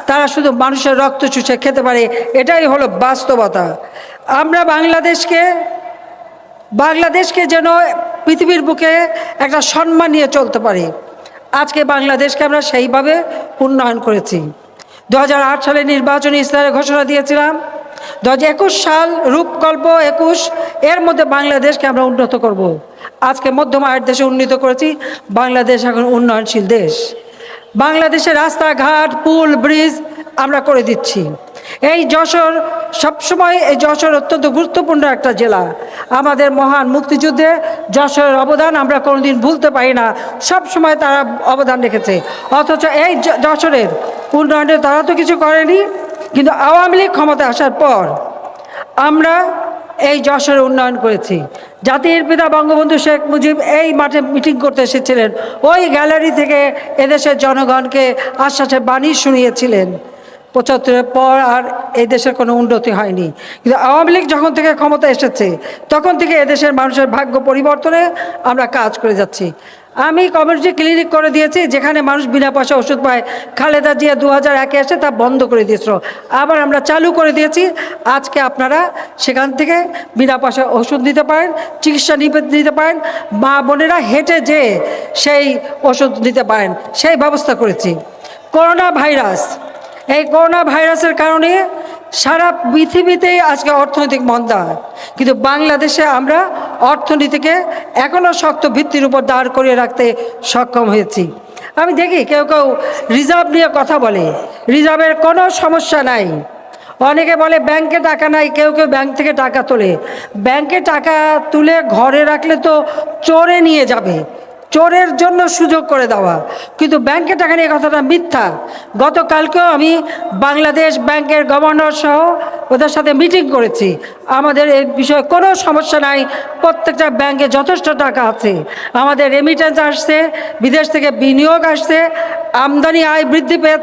তারা শুধু মানুষের রক্ত চুষে খেতে পারে, এটাই হলো বাস্তবতা। আমরা বাংলাদেশকে যেন পৃথিবীর বুকে একটা সম্মান নিয়ে চলতে পারি, আজকে বাংলাদেশকে আমরা সেইভাবে উন্নয়ন করেছি। 2008 সালে নির্বাচনী ইশতেহারে ঘোষণা দিয়েছিলাম 2021 সাল রূপকল্প 21 এর মধ্যে বাংলাদেশকে আমরা উন্নত করব। আজকে মধ্যম আয়ের দেশে উন্নীত করেছি, বাংলাদেশ এখন উন্নয়নশীল দেশ। বাংলাদেশের রাস্তাঘাট, পুল, ব্রিজ আমরা করে দিচ্ছি। এই যশোর সবসময়, এই যশোর অত্যন্ত গুরুত্বপূর্ণ একটা জেলা। আমাদের মহান মুক্তিযুদ্ধে যশোরের অবদান আমরা কোনোদিন ভুলতে পারি না, সবসময় তারা অবদান রেখেছে। অথচ এই যশোরের উন্নয়নে তারা তো কিছু করেনি, কিন্তু আওয়ামী লীগ ক্ষমতায় আসার পর আমরা এই যশোরে উন্নয়ন করেছি। জাতির পিতা বঙ্গবন্ধু শেখ মুজিব এই মাঠে মিটিং করতে এসেছিলেন, ওই গ্যালারি থেকে এদেশের জনগণকে আশ্বাসের বাণী শুনিয়েছিলেন। 75-এর পর আর এই দেশের কোনো উন্নতি হয়নি, কিন্তু আওয়ামী লীগ যখন থেকে ক্ষমতা এসেছে তখন থেকে এদেশের মানুষের ভাগ্য পরিবর্তনে আমরা কাজ করে যাচ্ছি। আমি কমিউনিটি ক্লিনিক করে দিয়েছি, যেখানে মানুষ বিনা পয়সা ওষুধ পায়। খালেদা জিয়া 2001-এ এসে তা বন্ধ করে দিয়েছিল, আবার আমরা চালু করে দিয়েছি। আজকে আপনারা সেখান থেকে বিনা পয়সা ওষুধ নিতে পারেন, চিকিৎসা নিতে পারেন, মা বোনেরা হেঁটে যেয়ে সেই ওষুধ নিতে পারেন, সেই ব্যবস্থা করেছি। করোনা ভাইরাস, এই করোনা ভাইরাসের কারণে সারা পৃথিবীতেই আজকে অর্থনৈতিক মন্দা, কিন্তু বাংলাদেশে আমরা অর্থনীতিকে এখনও শক্ত ভিত্তির উপর দাঁড় করিয়ে রাখতে সক্ষম হয়েছি। আমি দেখি কেউ কেউ রিজার্ভ নিয়ে কথা বলে, রিজার্ভের কোনো সমস্যা নাই। অনেকে বলে ব্যাংকে টাকা নাই, কেউ কেউ ব্যাংক থেকে টাকা তোলে। ব্যাংকে টাকা তুলে ঘরে রাখলে তো চোরে নিয়ে যাবে, চোরের জন্য সুযোগ করে দেওয়া, কিন্তু ব্যাংকে টাকা নিয়ে কথাটা মিথ্যা। গতকালকেও আমি বাংলাদেশ ব্যাংকের গভর্নর সহ ওদের সাথে মিটিং করেছি। আমাদের এই বিষয়ে কোনো সমস্যা নাই, প্রত্যেকটা ব্যাংকে যথেষ্ট টাকা আছে। আমাদের রেমিটেন্স আসছে, বিদেশ থেকে বিনিয়োগ আসছে, আমদানি আয় বৃদ্ধি পেয়েছে।